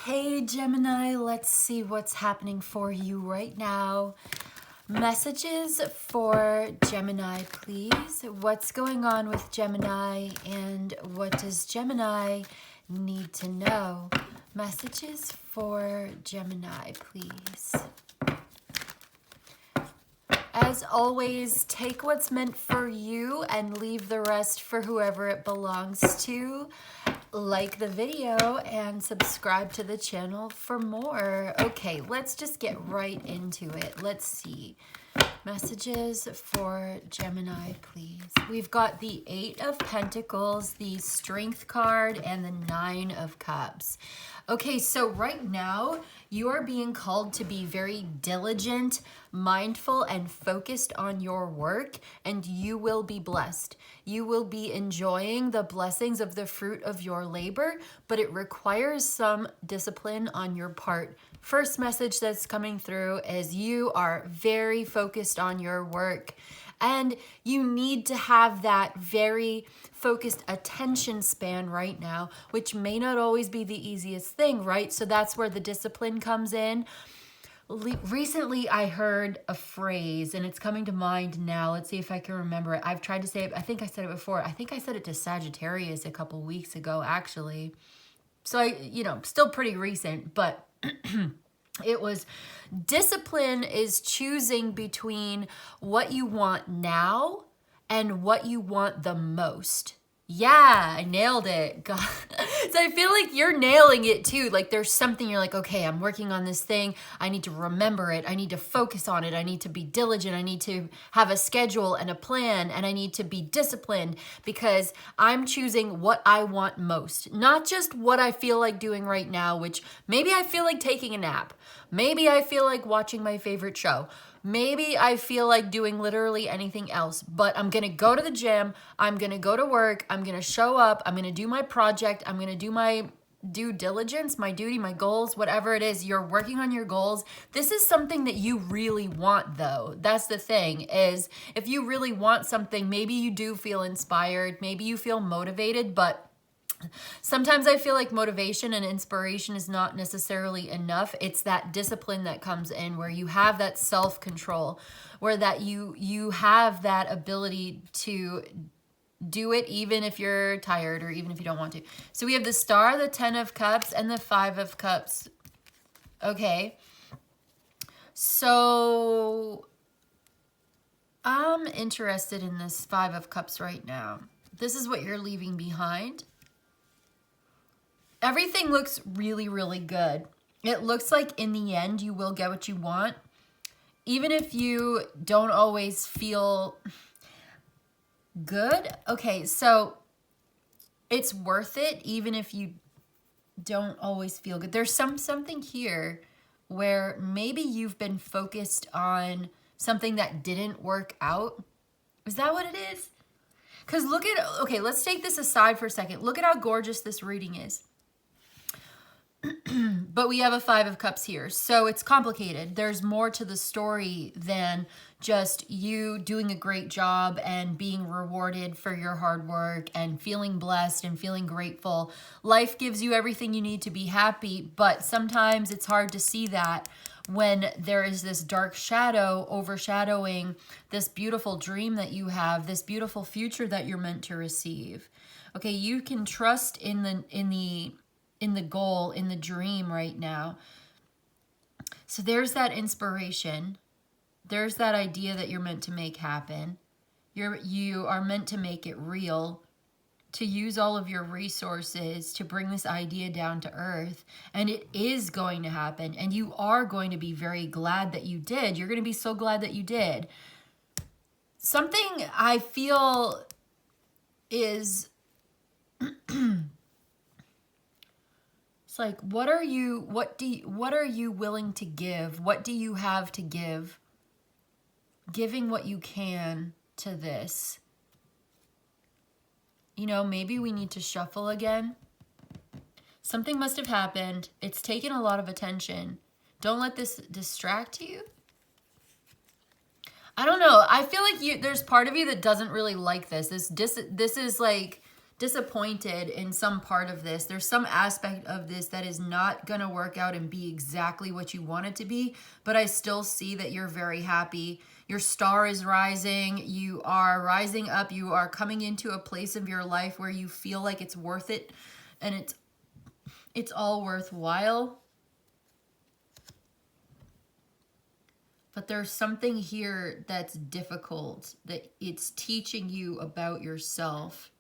Hey Gemini, let's see what's happening for you right now. Messages for Gemini, please. What's going on with Gemini and what does Gemini need to know? Messages for Gemini, please. As always, take what's meant for you and leave the rest for whoever it belongs to. Like the video and subscribe to the channel for more. Okay, let's just get right into it. Let's see. Messages for Gemini, please. We've got the 8 of Pentacles, the Strength card, and the 9 of Cups. Okay, so right now you are being called to be very diligent, mindful, and focused on your work, and you will be blessed. You will be enjoying the blessings of the fruit of your labor, but it requires some discipline on your part. First message that's coming through is you are very focused on your work, and you need to have that very focused attention span right now, which may not always be the easiest thing, right? So that's where the discipline comes in. Recently, I heard a phrase, and it's coming to mind now. Let's see if I can remember it. I've tried to say it. I think I said it before. I think I said it to Sagittarius a couple weeks ago, actually. So, still pretty recent, but it was discipline is choosing between what you want now and what you want the most. Yeah, I nailed it. God. So I feel like you're nailing it too. Like there's something you're like, okay, I'm working on this thing. I need to remember it. I need to focus on it. I need to be diligent. I need to have a schedule and a plan, and I need to be disciplined because I'm choosing what I want most, not just what I feel like doing right now, which maybe I feel like taking a nap. Maybe I feel like watching my favorite show. Maybe I feel like doing literally anything else, but I'm going to go to the gym. I'm going to go to work. I'm going to show up. I'm going to do my project. I'm going to do my due diligence, my duty, my goals, whatever it is. You're working on your goals. This is something that you really want, though. That's the thing, is if you really want something, maybe you do feel inspired. Maybe you feel motivated, but sometimes I feel like motivation and inspiration is not necessarily enough. It's that discipline that comes in where you have that self-control, where that you have that ability to do it even if you're tired or even if you don't want to. So we have the Star, the 10 of Cups, and the 5 of Cups. Okay. So I'm interested in this 5 of Cups right now. This is what you're leaving behind. Everything looks really, really good. It looks like in the end, you will get what you want. Even if you don't always feel good. Okay, so it's worth it even if you don't always feel good. There's something here where maybe you've been focused on something that didn't work out. Is that what it is? Because look at, okay, let's take this aside for a second. Look at how gorgeous this reading is. But we have a 5 of Cups here, so it's complicated. There's more to the story than just you doing a great job and being rewarded for your hard work and feeling blessed and feeling grateful. Life gives you everything you need to be happy, but sometimes it's hard to see that when there is this dark shadow overshadowing this beautiful dream that you have, this beautiful future that you're meant to receive. Okay, you can trust in the goal, in the dream right now. So there's that inspiration. There's that idea that you're meant to make happen. You are meant to make it real, to use all of your resources to bring this idea down to earth. And it is going to happen. And you are going to be very glad that you did. You're going to be so glad that you did. Something I feel is... It's like, what are you willing to give? What do you have to give? Giving what you can to this. Maybe we need to shuffle again. Something must have happened. It's taken a lot of attention. Don't let this distract you. I don't know. I feel like there's part of you that doesn't really like this. This is like disappointed in some part of this. There's some aspect of this that is not going to work out and be exactly what you want it to be, but I still see that you're very happy. Your star is rising. You are rising up. You are coming into a place of your life where you feel like it's worth it, and it's all worthwhile. But there's something here that's difficult, that it's teaching you about yourself.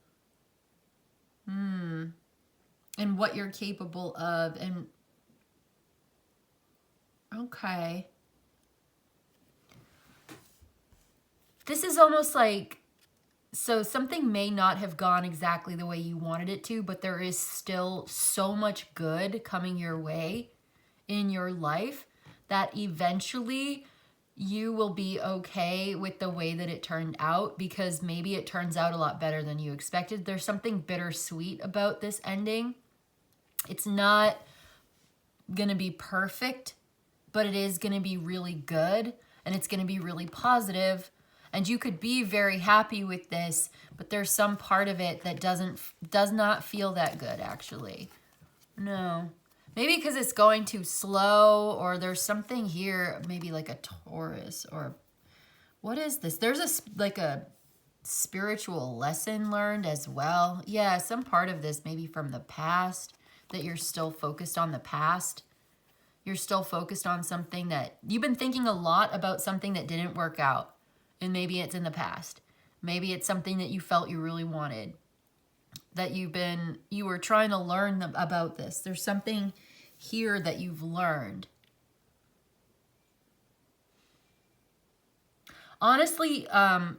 And what you're capable of. And okay. This is almost like, so something may not have gone exactly the way you wanted it to, but there is still so much good coming your way in your life that eventually you will be okay with the way that it turned out, because maybe it turns out a lot better than you expected. There's something bittersweet about this ending. It's not going to be perfect, but it is going to be really good, and it's going to be really positive, and you could be very happy with this, but there's some part of it that does not feel that good, actually. No. Maybe because it's going too slow, or there's something here, maybe like a Taurus, or what is this? There's like a spiritual lesson learned as well. Yeah, some part of this maybe from the past, that you're still focused on the past. You're still focused on something that you've been thinking a lot about, something that didn't work out, and maybe it's in the past. Maybe it's something that you felt you really wanted, that you were trying to learn about this. There's something here that you've learned. Honestly,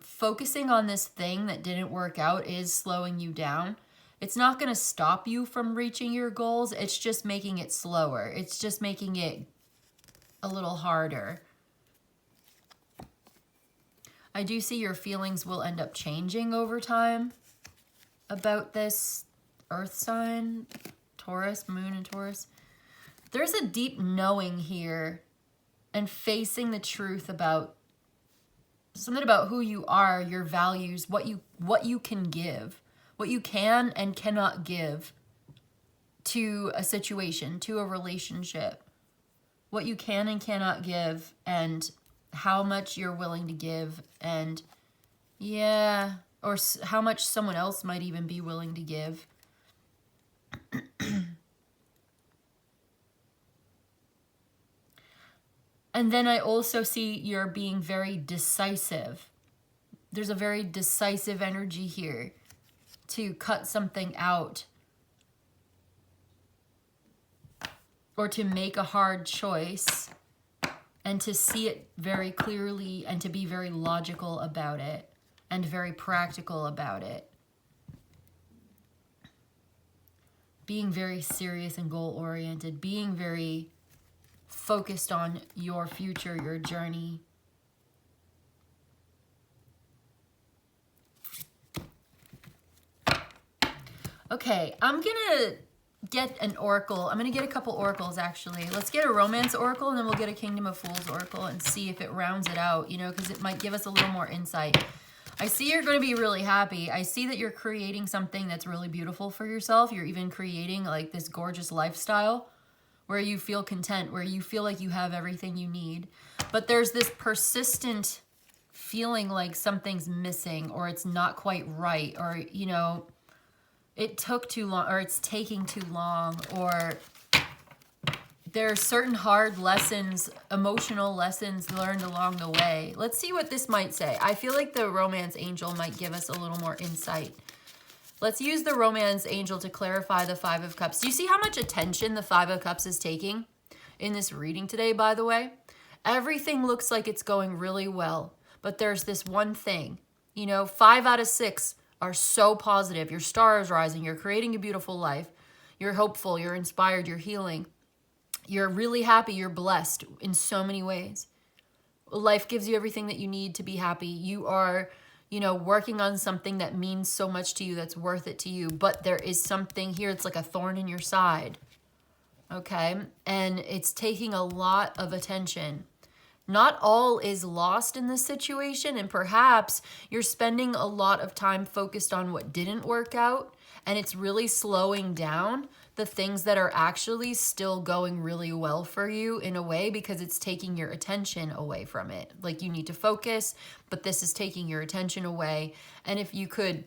focusing on this thing that didn't work out is slowing you down. It's not going to stop you from reaching your goals. It's just making it slower. It's just making it a little harder. I do see your feelings will end up changing over time about this earth sign, Taurus, moon and Taurus. There's a deep knowing here and facing the truth about something about who you are, your values, what you can give, what you can and cannot give to a situation, to a relationship, what you can and cannot give, and how much you're willing to give, and yeah, or how much someone else might even be willing to give. And then I also see you're being very decisive. There's a very decisive energy here to cut something out, or to make a hard choice, and to see it very clearly, and to be very logical about it, and very practical about it. Being very serious and goal-oriented, being very focused on your future, your journey. Okay, I'm gonna get an oracle. I'm gonna get a couple oracles, actually. Let's get a romance oracle, and then we'll get a Kingdom of Fools oracle and see if it rounds it out, you know, because it might give us a little more insight. I see you're going to be really happy. I see that you're creating something that's really beautiful for yourself. You're even creating like this gorgeous lifestyle where you feel content, where you feel like you have everything you need. But there's this persistent feeling like something's missing, or it's not quite right, or, you know, it took too long, or it's taking too long, or there are certain hard lessons, emotional lessons learned along the way. Let's see what this might say. I feel like the romance angel might give us a little more insight. Let's use the romance angel to clarify the Five of Cups. Do you see how much attention the Five of Cups is taking in this reading today, by the way? Everything looks like it's going really well, but there's this one thing. You know, 5 out of 6 are so positive. Your star is rising. You're creating a beautiful life. You're hopeful. You're inspired. You're healing. You're really happy. You're blessed in so many ways. Life gives you everything that you need to be happy. You are, you know, working on something that means so much to you, that's worth it to you. But there is something here. It's like a thorn in your side. Okay? And it's taking a lot of attention. Not all is lost in this situation, and perhaps you're spending a lot of time focused on what didn't work out, and it's really slowing down the things that are actually still going really well for you in a way, because it's taking your attention away from it. Like, you need to focus, but this is taking your attention away. And if you could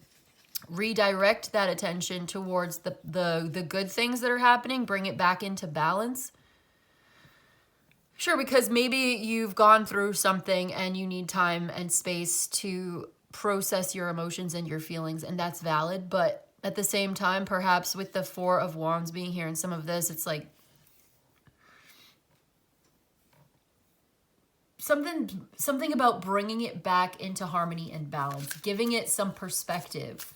redirect that attention towards the good things that are happening, bring it back into balance. Sure, because maybe you've gone through something and you need time and space to process your emotions and your feelings, and that's valid. But at the same time, perhaps with the Four of Wands being here and some of this, it's like something about bringing it back into harmony and balance, giving it some perspective.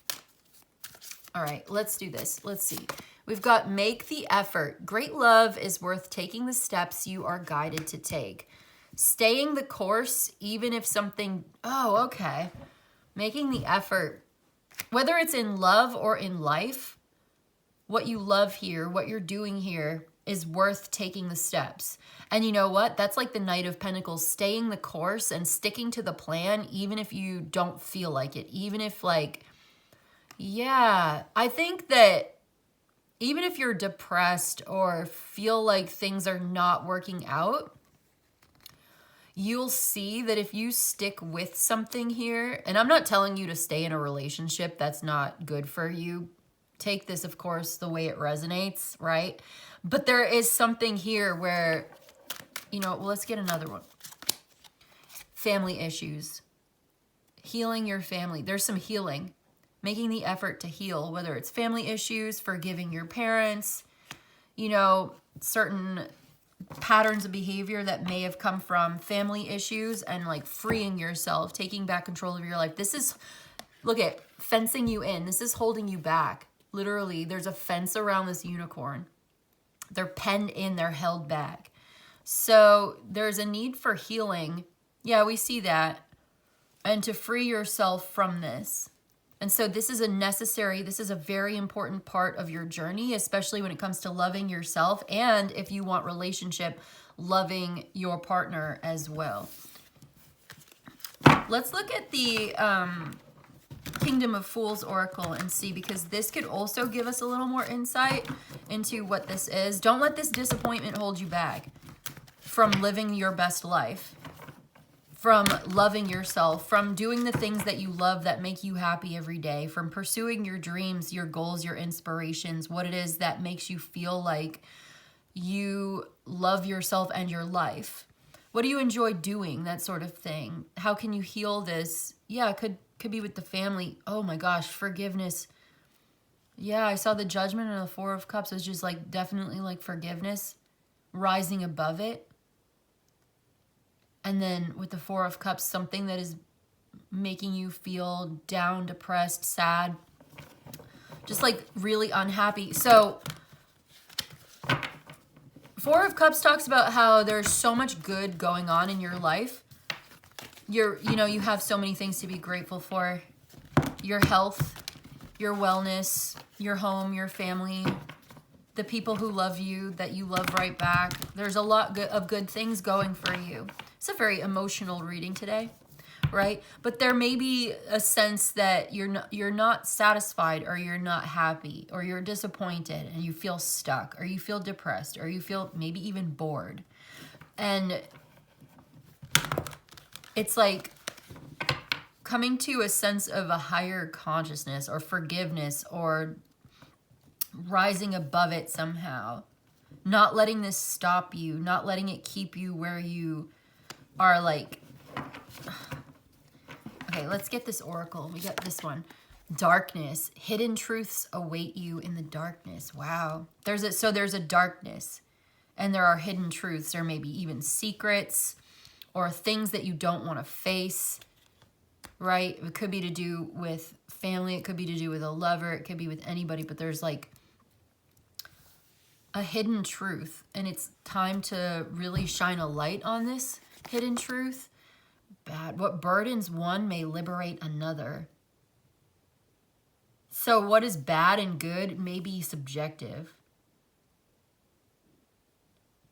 All right, let's do this. Let's see. We've got make the effort. Great love is worth taking the steps you are guided to take. Staying the course, even if something, oh, okay. Making the effort, whether it's in love or in life, what you love here, what you're doing here is worth taking the steps. And you know what? That's like the Knight of Pentacles, staying the course and sticking to the plan, even if you don't feel like it, even if like, yeah, I think that even if you're depressed or feel like things are not working out, you'll see that if you stick with something here, and I'm not telling you to stay in a relationship that's not good for you. Take this, of course, the way it resonates, right? But there is something here where, you know, well, let's get another one. Family issues. Healing your family. There's some healing. Making the effort to heal, whether it's family issues, forgiving your parents, you know, certain patterns of behavior that may have come from family issues, and like freeing yourself, taking back control of your life. This is, look at, fencing you in. This is holding you back. Literally, there's a fence around this unicorn. They're penned in, they're held back. So there's a need for healing. Yeah, we see that. And to free yourself from this. And so this is a very important part of your journey, especially when it comes to loving yourself, and if you want relationship, loving your partner as well. Let's look at the Kingdom of Fools Oracle and see, because this could also give us a little more insight into what this is. Don't let this disappointment hold you back from living your best life, from loving yourself, from doing the things that you love that make you happy every day, from pursuing your dreams, your goals, your inspirations, what it is that makes you feel like you love yourself and your life. What do you enjoy doing? That sort of thing. How can you heal this? Yeah, it could be with the family. Oh my gosh, forgiveness. Yeah, I saw the Judgment and the Four of Cups was just like definitely like forgiveness, rising above it. And then with the Four of Cups, something that is making you feel down, depressed, sad, just like really unhappy. So Four of Cups talks about how there's so much good going on in your life. You have so many things to be grateful for. Your health, your wellness, your home, your family, the people who love you, that you love right back. There's a lot of good things going for you. It's a very emotional reading today, right? But there may be a sense that you're not satisfied, or you're not happy, or you're disappointed and you feel stuck, or you feel depressed, or you feel maybe even bored. And it's like coming to a sense of a higher consciousness or forgiveness, or rising above it somehow. Not letting this stop you, not letting it keep you where you are like, okay, let's get this oracle. We got this one. Darkness. Hidden truths await you in the darkness. Wow. There's a darkness, and there are hidden truths. There may be even secrets or things that you don't want to face, right? It could be to do with family. It could be to do with a lover. It could be with anybody, but there's like a hidden truth, and it's time to really shine a light on this hidden truth. Bad. What burdens one may liberate another. So what is bad and good may be subjective.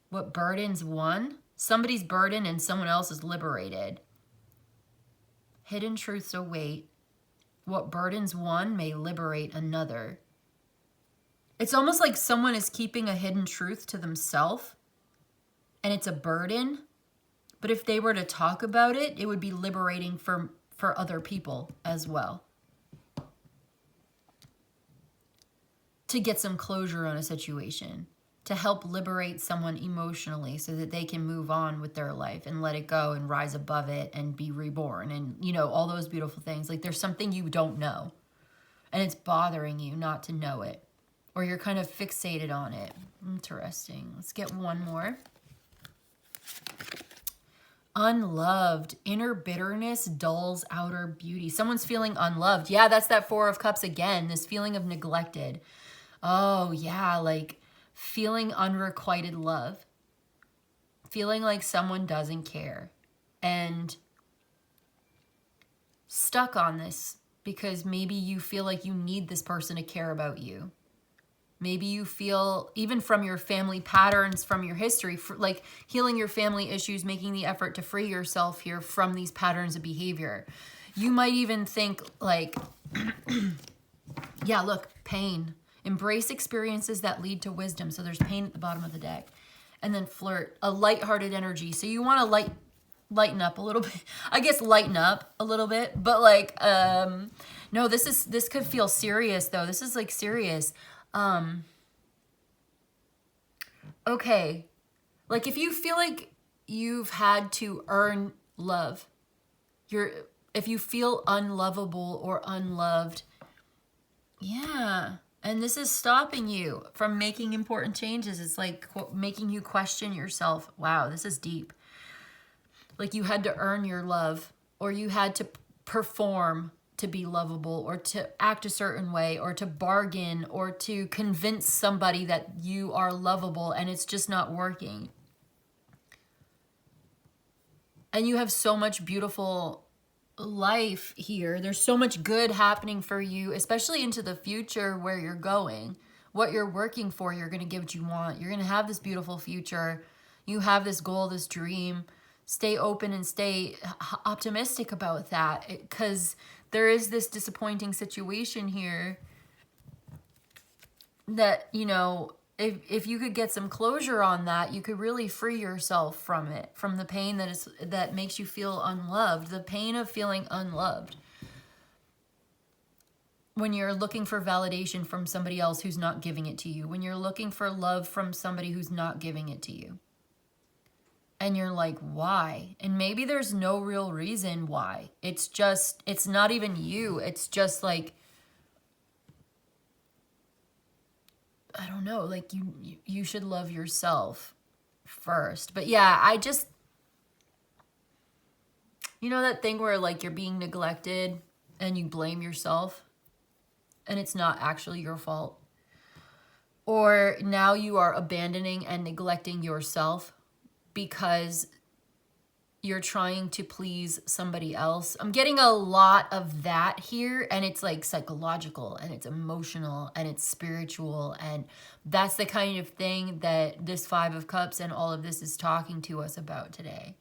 What burdens one, somebody's burden and someone else is liberated. Hidden truths await. What burdens one may liberate another. It's almost like someone is keeping a hidden truth to themselves, and it's a burden. But if they were to talk about it, it would be liberating for other people as well. To get some closure on a situation, to help liberate someone emotionally so that they can move on with their life and let it go and rise above it and be reborn and, you know, all those beautiful things. Like there's something you don't know and it's bothering you not to know it, or you're kind of fixated on it. Interesting. Let's get one more. Unloved. Inner bitterness dulls outer beauty. Someone's feeling unloved. Yeah, that's that Four of Cups again. This feeling of neglected. Oh, yeah, like feeling unrequited love. Feeling like someone doesn't care. And stuck on this because maybe you feel like you need this person to care about you. Maybe you feel, even from your family patterns, from your history, like healing your family issues, making the effort to free yourself here from these patterns of behavior. You might even think like, yeah, look, pain. Embrace experiences that lead to wisdom. So there's pain at the bottom of the deck. And then flirt, a lighthearted energy. So you want to lighten up a little bit. I guess lighten up a little bit. But like, no, this could feel serious though. This is like serious. Okay. Like if you feel like you've had to earn love, if you feel unlovable or unloved, yeah. And this is stopping you from making important changes. It's like making you question yourself. Wow, this is deep. Like you had to earn your love, or you had to perform to be lovable, or to act a certain way, or to bargain, or to convince somebody that you are lovable, and it's just not working. And you have so much beautiful life here. There's so much good happening for you, especially into the future where you're going. What you're working for, you're going to get what you want. You're going to have this beautiful future. You have this goal, this dream. Stay open and stay optimistic about that, because there is this disappointing situation here that, you know, if you could get some closure on that, you could really free yourself from it, from the pain that makes you feel unloved, the pain of feeling unloved. When you're looking for validation from somebody else who's not giving it to you, when you're looking for love from somebody who's not giving it to you. And you're like, why? And maybe there's no real reason why. It's just, it's not even you. It's just like, I don't know, like you should love yourself first. But yeah, I just, you know that thing where like you're being neglected and you blame yourself and it's not actually your fault? Or now you are abandoning and neglecting yourself because you're trying to please somebody else. I'm getting a lot of that here, and it's like psychological and it's emotional and it's spiritual, and that's the kind of thing that this Five of Cups and all of this is talking to us about today.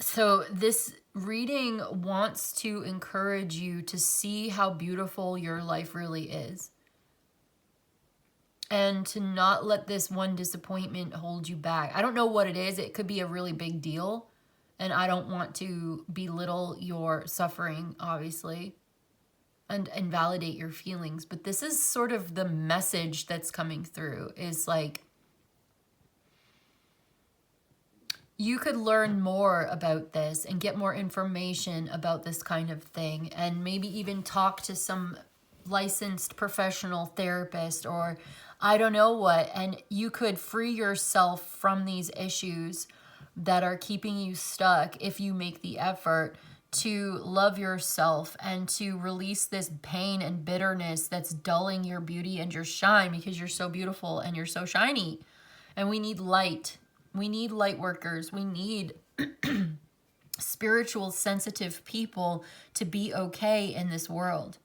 So this reading wants to encourage you to see how beautiful your life really is. And to not let this one disappointment hold you back. I don't know what it is. It could be a really big deal. And I don't want to belittle your suffering, obviously, and invalidate your feelings. But this is sort of the message that's coming through, is like, you could learn more about this and get more information about this kind of thing. And maybe even talk to some licensed professional therapist, or I don't know what, and you could free yourself from these issues that are keeping you stuck if you make the effort to love yourself and to release this pain and bitterness that's dulling your beauty and your shine, because you're so beautiful and you're so shiny. And we need light. We need light workers. We need spiritual, sensitive people to be okay in this world.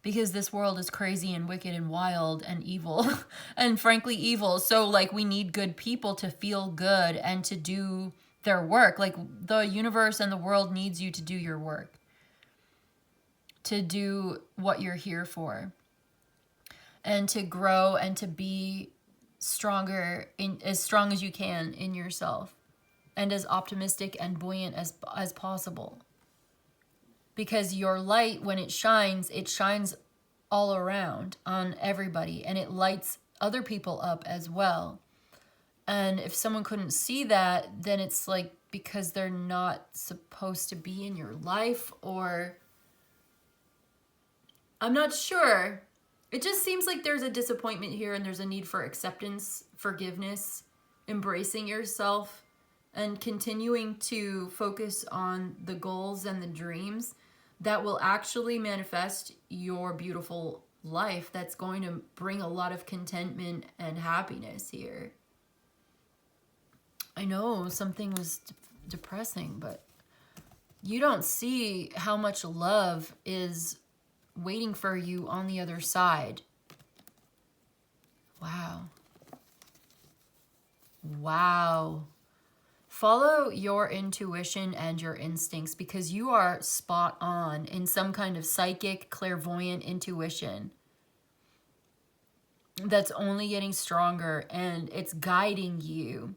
Because this world is crazy and wicked and wild and evil and frankly evil. So like we need good people to feel good and to do their work. Like the universe and the world needs you to do your work, to do what you're here for. and to grow and to be stronger, as strong as you can in yourself, and as optimistic and buoyant as possible. Because your light, when it shines all around on everybody, and it lights other people up as well. And if someone couldn't see that, then it's like because they're not supposed to be in your life, or I'm not sure. It just seems like there's a disappointment here, and there's a need for acceptance, forgiveness, embracing yourself, and continuing to focus on the goals and the dreams that will actually manifest your beautiful life, that's going to bring a lot of contentment and happiness here. I know something was depressing, but you don't see how much love is waiting for you on the other side. Wow. Wow. Follow your intuition and your instincts, because you are spot on in some kind of psychic, clairvoyant intuition that's only getting stronger, and it's guiding you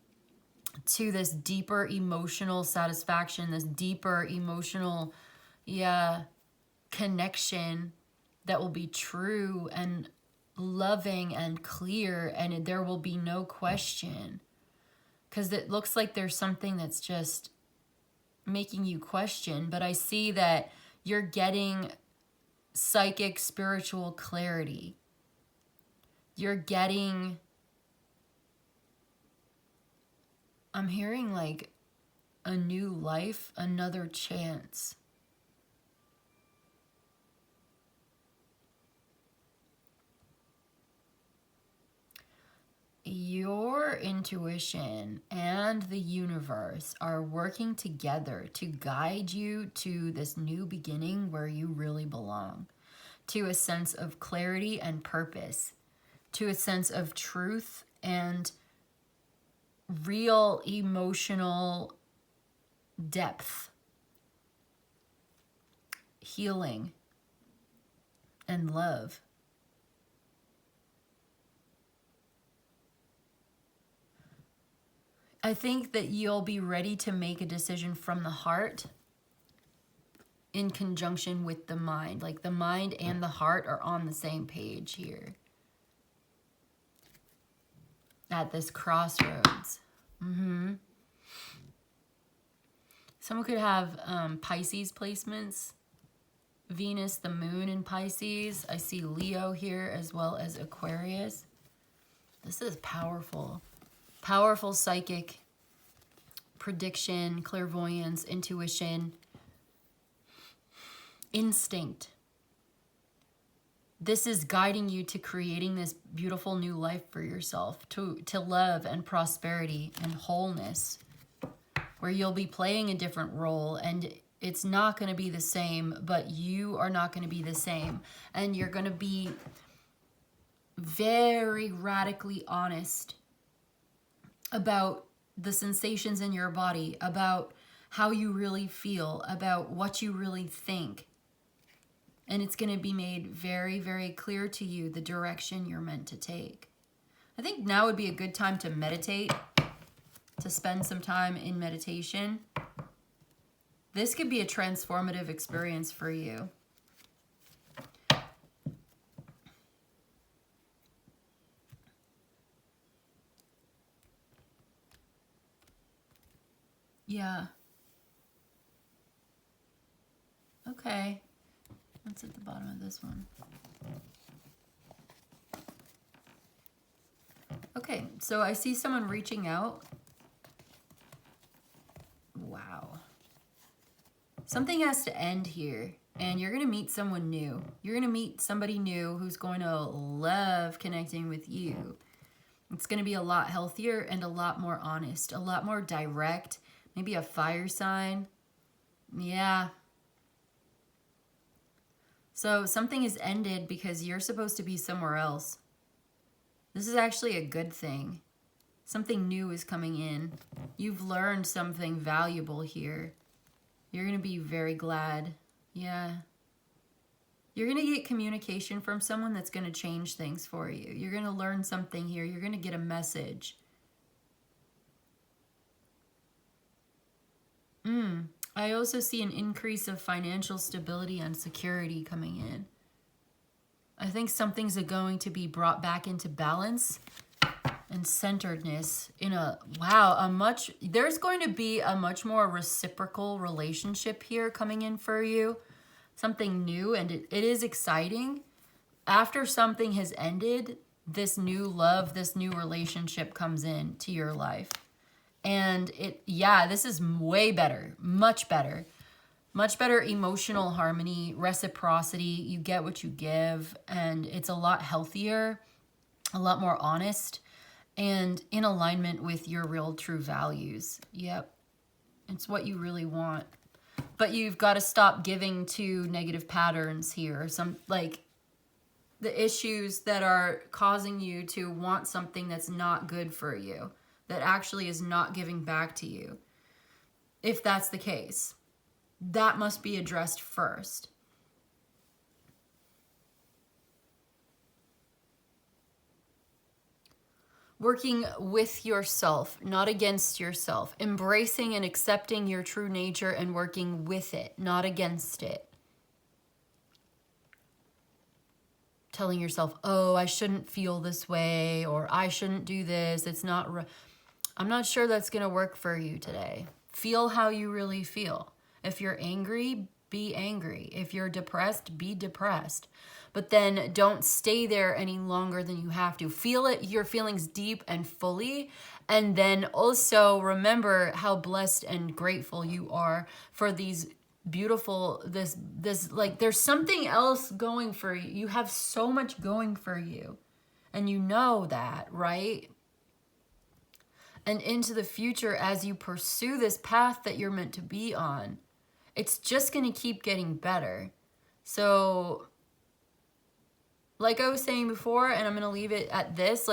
to this deeper emotional satisfaction, this deeper emotional, connection that will be true and loving and clear, and there will be no question. Because it looks like there's something that's just making you question, but I see that you're getting psychic, spiritual clarity. You're getting, I'm hearing like a new life, another chance. Your intuition and the universe are working together to guide you to this new beginning where you really belong, to a sense of clarity and purpose, to a sense of truth and real emotional depth, healing, and love. I think that you'll be ready to make a decision from the heart in conjunction with the mind. Like the mind and the heart are on the same page here at this crossroads. Someone could have Pisces placements, Venus, the moon in Pisces. I see Leo here as well as Aquarius. This is powerful. Powerful psychic prediction, clairvoyance, intuition, instinct. This is guiding you to creating this beautiful new life for yourself, to love and prosperity and wholeness, where you'll be playing a different role, and it's not going to be the same, but you are not going to be the same. And you're going to be very radically honest about the sensations in your body, about how you really feel, about what you really think. And it's going to be made very, very clear to you the direction you're meant to take. I think now would be a good time to meditate, to spend some time in meditation. This could be a transformative experience for you. Yeah. Okay. What's at the bottom of this one? Okay, so I see someone reaching out. Wow. Something has to end here, and you're going to meet someone new. You're going to meet somebody new who's going to love connecting with you. It's going to be a lot healthier and a lot more honest, a lot more direct. Maybe a fire sign. Yeah. So something is ended because you're supposed to be somewhere else. This is actually a good thing. Something new is coming in. You've learned something valuable here. You're going to be very glad. Yeah. You're going to get communication from someone that's going to change things for you. You're going to learn something here. You're going to get a message. I also see an increase of financial stability and security coming in. I think something's going to be brought back into balance and centeredness in there's going to be a much more reciprocal relationship here coming in for you. Something new, and it is exciting. After something has ended, this new love, this new relationship comes in to your life. And this is way better, much better emotional harmony, reciprocity. You get what you give, and it's a lot healthier, a lot more honest, and in alignment with your real true values. Yep. It's what you really want. But you've got to stop giving to negative patterns here. The issues that are causing you to want something that's not good for you, that actually is not giving back to you. If that's the case, that must be addressed first. Working with yourself, not against yourself. Embracing and accepting your true nature and working with it, not against it. Telling yourself, oh, I shouldn't feel this way, or I shouldn't do this. It's not right. I'm not sure that's going to work for you today. Feel how you really feel. If you're angry, be angry. If you're depressed, be depressed. But then don't stay there any longer than you have to. Feel it, your feelings deep and fully. And then also remember how blessed and grateful you are for these beautiful, there's something else going for you. You have so much going for you. And you know that, right? And into the future, as you pursue this path that you're meant to be on, it's just going to keep getting better. So, like I was saying before, and I'm going to leave it at this,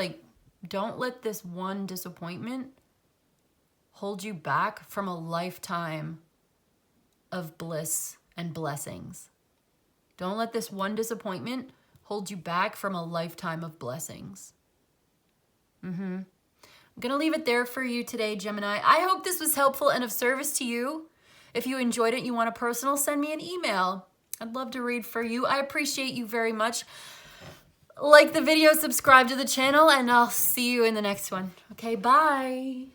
don't let this one disappointment hold you back from a lifetime of bliss and blessings. Don't let this one disappointment hold you back from a lifetime of blessings. I'm going to leave it there for you today, Gemini. I hope this was helpful and of service to you. If you enjoyed it and you want a personal, send me an email. I'd love to read for you. I appreciate you very much. Like the video, subscribe to the channel, and I'll see you in the next one. Okay, bye.